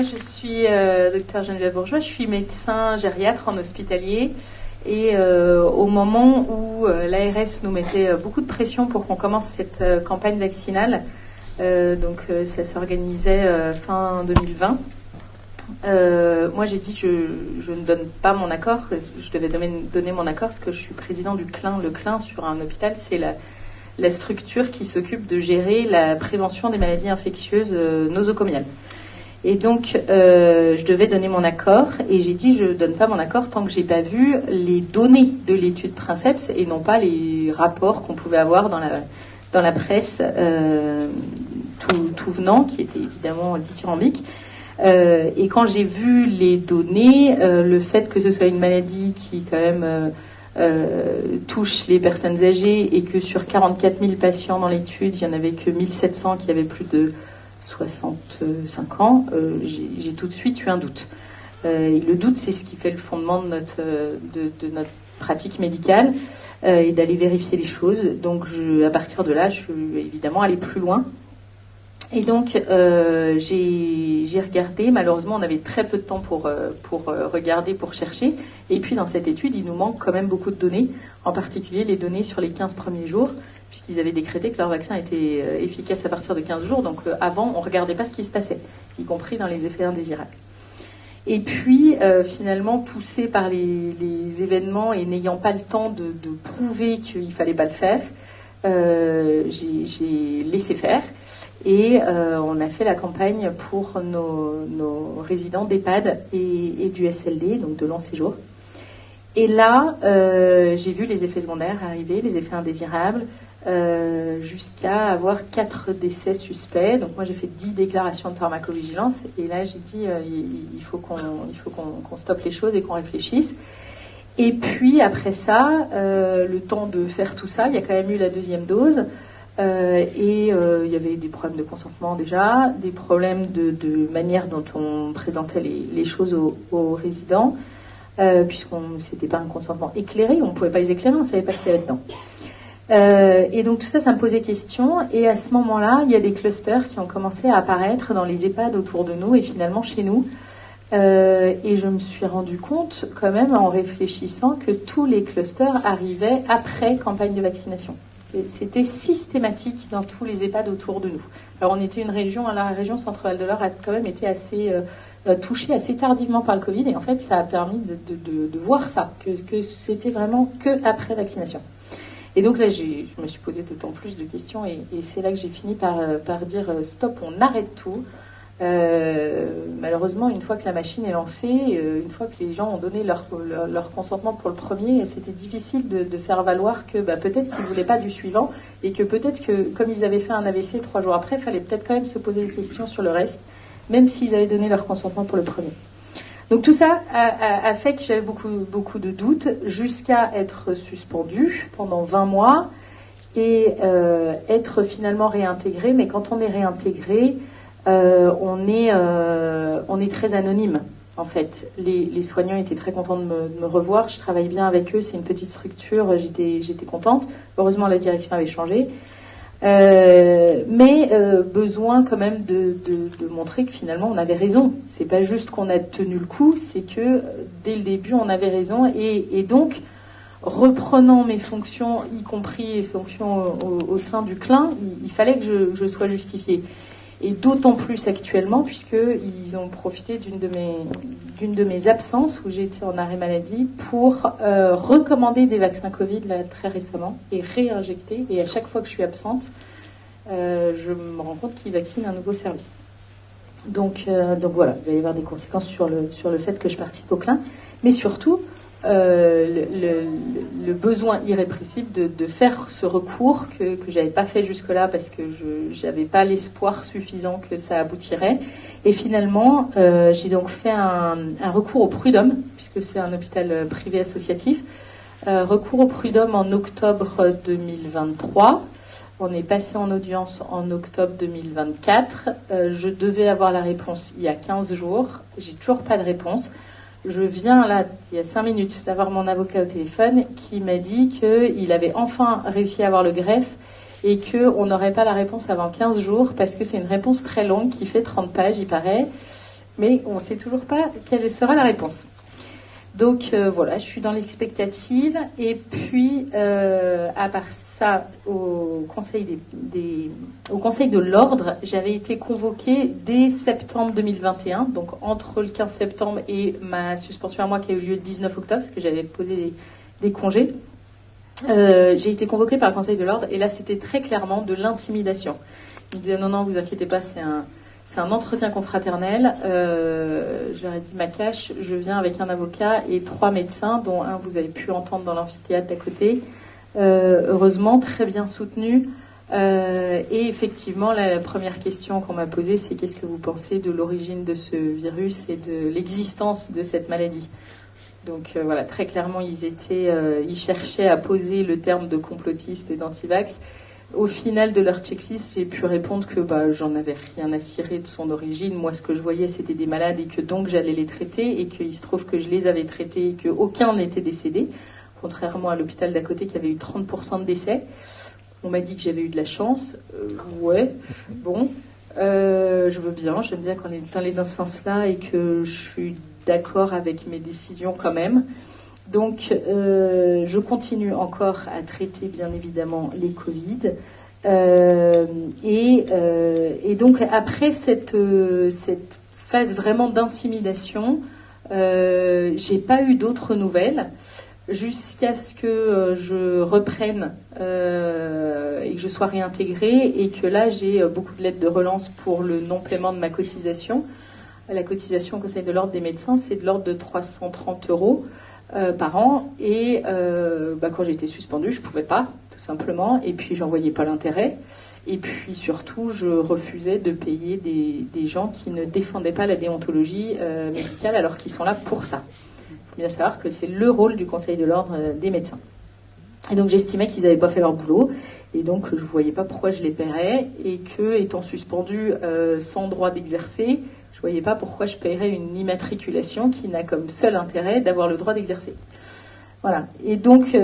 Je suis Dr Geneviève Bourgeois, je suis médecin gériatre en hospitalier et au moment où l'ARS nous mettait beaucoup de pression pour qu'on commence cette campagne vaccinale, ça s'organisait fin 2020, moi j'ai dit que je ne donne pas mon accord, je devais donner mon accord parce que je suis président du CLIN. Le CLIN sur un hôpital, c'est la structure qui s'occupe de gérer la prévention des maladies infectieuses nosocomiales. Et donc, je devais donner mon accord, et j'ai dit je ne donne pas mon accord tant que j'ai pas vu les données de l'étude Princeps et non pas les rapports qu'on pouvait avoir dans la presse tout venant, qui était évidemment dithyrambique. Et quand j'ai vu les données, le fait que ce soit une maladie qui quand même touche les personnes âgées et que sur 44 000 patients dans l'étude, il n'y en avait que 1700 qui avaient plus de 65 ans, j'ai tout de suite eu un doute. Et le doute, c'est ce qui fait le fondement de notre pratique médicale et d'aller vérifier les choses. Donc, à partir de là, je suis évidemment allée plus loin. Et donc, j'ai regardé. Malheureusement, on avait très peu de temps pour regarder, pour chercher. Et puis, dans cette étude, il nous manque quand même beaucoup de données, en particulier les données sur les 15 premiers jours, puisqu'ils avaient décrété que leur vaccin était efficace à partir de 15 jours. Donc, avant, on ne regardait pas ce qui se passait, y compris dans les effets indésirables. Et puis, finalement, poussé par les événements et n'ayant pas le temps de prouver qu'il ne fallait pas le faire, j'ai laissé faire. Et on a fait la campagne pour nos résidents d'EHPAD et du SLD, donc de long séjour. Et là, j'ai vu les effets secondaires arriver, les effets indésirables, jusqu'à avoir 4 décès suspects. Donc moi, j'ai fait 10 déclarations de pharmacovigilance. Et là, j'ai dit, il faut qu'on stoppe les choses et qu'on réfléchisse. Et puis, après ça, le temps de faire tout ça, il y a quand même eu la 2e dose. Il y avait des problèmes de consentement déjà, des problèmes de manière dont on présentait les choses aux résidents, c'était pas un consentement éclairé, on ne pouvait pas les éclairer, on ne savait pas ce qu'il y avait dedans. Et donc tout ça me posait question, et à ce moment-là, il y a des clusters qui ont commencé à apparaître dans les EHPAD autour de nous et finalement chez nous. Et je me suis rendu compte quand même en réfléchissant que tous les clusters arrivaient après campagne de vaccination. C'était systématique dans tous les EHPAD autour de nous. Alors on était une région, la région Centre-Val de Loire a quand même été assez touchée assez tardivement par le Covid, et en fait ça a permis de voir ça, que c'était vraiment que après vaccination. Et donc là je me suis posé d'autant plus de questions, et c'est là que j'ai fini par dire stop, on arrête tout. Malheureusement, une fois que la machine est lancée, une fois que les gens ont donné leur consentement pour le premier, c'était difficile de faire valoir que peut-être qu'ils ne voulaient pas du suivant, et que peut-être que, comme ils avaient fait un AVC 3 jours après, il fallait peut-être quand même se poser des questions sur le reste, même s'ils avaient donné leur consentement pour le premier. Donc tout ça a fait que j'avais beaucoup de doutes, jusqu'à être suspendue pendant 20 mois et être finalement réintégrée. Mais quand on est réintégré, on est très anonyme, en fait. Les soignants étaient très contents de me revoir. Je travaille bien avec eux, c'est une petite structure, j'étais contente. Heureusement, la direction avait changé. Mais besoin quand même de montrer que finalement on avait raison. C'est pas juste qu'on a tenu le coup, c'est que dès le début on avait raison. Et donc, reprenant mes fonctions, y compris les fonctions au sein du CLIN, il fallait que je sois justifiée. Et d'autant plus actuellement, puisqu'ils ont profité d'une de mes absences où j'étais en arrêt maladie pour recommander des vaccins Covid là, très récemment et réinjecter. Et à chaque fois que je suis absente, je me rends compte qu'ils vaccinent un nouveau service. Donc voilà, il va y avoir des conséquences sur le fait que je participe au CLIN. Mais surtout, le besoin irrépressible de faire ce recours que j'avais pas fait jusque-là parce que j'avais pas l'espoir suffisant que ça aboutirait. Et finalement, j'ai donc fait un recours au Prud'homme, puisque c'est un hôpital privé associatif. Recours au Prud'homme en octobre 2023. On est passé en audience en octobre 2024. Je devais avoir la réponse il y a 15 jours. J'ai toujours pas de réponse. Je viens là, il y a 5 minutes, d'avoir mon avocat au téléphone qui m'a dit qu'il avait enfin réussi à avoir le greffe et qu'on n'aurait pas la réponse avant 15 jours parce que c'est une réponse très longue qui fait 30 pages, il paraît. mais on ne sait toujours pas quelle sera la réponse. Donc voilà, je suis dans l'expectative. Et puis, à part ça, au Conseil de l'Ordre, j'avais été convoquée dès septembre 2021, donc entre le 15 septembre et ma suspension à moi qui a eu lieu le 19 octobre, parce que j'avais posé des congés. J'ai été convoquée par le Conseil de l'Ordre, et là, c'était très clairement de l'intimidation. Ils me disaient non, vous inquiétez pas, c'est un entretien confraternel. Je leur ai dit, ma cache, je viens avec un avocat et 3 médecins, dont un vous avez pu entendre dans l'amphithéâtre d'à côté. Heureusement, très bien soutenu. Et effectivement, là, la première question qu'on m'a posée, c'est qu'est-ce que vous pensez de l'origine de ce virus et de l'existence de cette maladie ? Donc voilà, très clairement, ils cherchaient à poser le terme de complotiste et d'antivax. Au final de leur checklist, j'ai pu répondre que j'en avais rien à cirer de son origine. Moi, ce que je voyais, c'était des malades et que donc j'allais les traiter, et qu'il se trouve que je les avais traités et qu'aucun n'était décédé, contrairement à l'hôpital d'à côté qui avait eu 30% de décès. On m'a dit que j'avais eu de la chance. Ouais, bon, je veux bien, j'aime bien qu'on est allé dans ce sens-là et que je suis d'accord avec mes décisions quand même. Donc, je continue encore à traiter, bien évidemment, les Covid. Et donc, après cette phase vraiment d'intimidation, j'ai pas eu d'autres nouvelles jusqu'à ce que je reprenne et que je sois réintégrée, et que là, j'ai beaucoup de lettres de relance pour le non-paiement de ma cotisation. La cotisation au Conseil de l'Ordre des médecins, c'est de l'ordre de 330 € par an, et quand j'ai été suspendue, je pouvais pas, tout simplement, et puis j'en voyais pas l'intérêt, et puis surtout je refusais de payer des gens qui ne défendaient pas la déontologie médicale alors qu'ils sont là pour ça. Il faut bien savoir que c'est le rôle du Conseil de l'Ordre des médecins. Et donc j'estimais qu'ils n'avaient pas fait leur boulot, et donc je voyais pas pourquoi je les paierais, et que, étant suspendue sans droit d'exercer, je ne voyais pas pourquoi je paierais une immatriculation qui n'a comme seul intérêt d'avoir le droit d'exercer. Voilà. Et donc,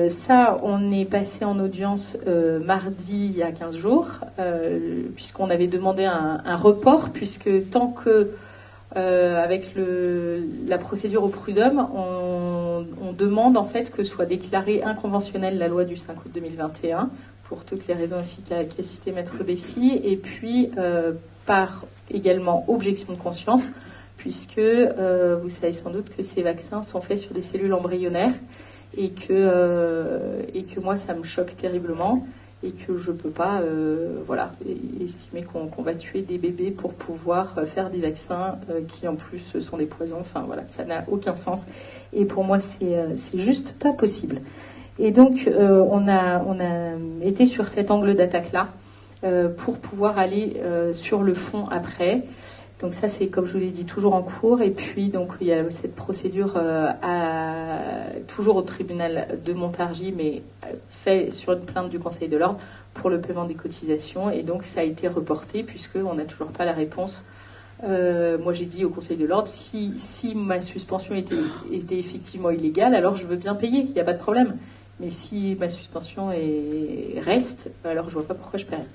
ça, on est passé en audience mardi, il y a 15 jours, puisqu'on avait demandé un report, puisque tant que, avec la procédure au prud'homme, on demande en fait que soit déclarée inconventionnelle la loi du 5 août 2021, pour toutes les raisons aussi qu'a cité Maître Bessy, et puis par également objection de conscience, puisque vous savez sans doute que ces vaccins sont faits sur des cellules embryonnaires, et que moi ça me choque terriblement, et que je ne peux pas estimer qu'on va tuer des bébés pour pouvoir faire des vaccins qui en plus sont des poisons. Enfin voilà, ça n'a aucun sens, et pour moi c'est juste pas possible. Et donc on a été sur cet angle d'attaque-là pour pouvoir aller sur le fond après. Donc ça, c'est, comme je vous l'ai dit, toujours en cours. Et puis, donc, il y a cette procédure toujours au tribunal de Montargis, mais fait sur une plainte du Conseil de l'Ordre pour le paiement des cotisations. Et donc, ça a été reporté, puisqu'on n'a toujours pas la réponse. Moi, j'ai dit au Conseil de l'Ordre, si ma suspension était effectivement illégale, alors je veux bien payer, il n'y a pas de problème. Mais si ma suspension reste, alors je ne vois pas pourquoi je paierais.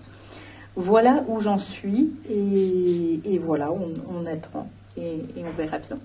Voilà où j'en suis, et voilà, on attend, et on verra bien.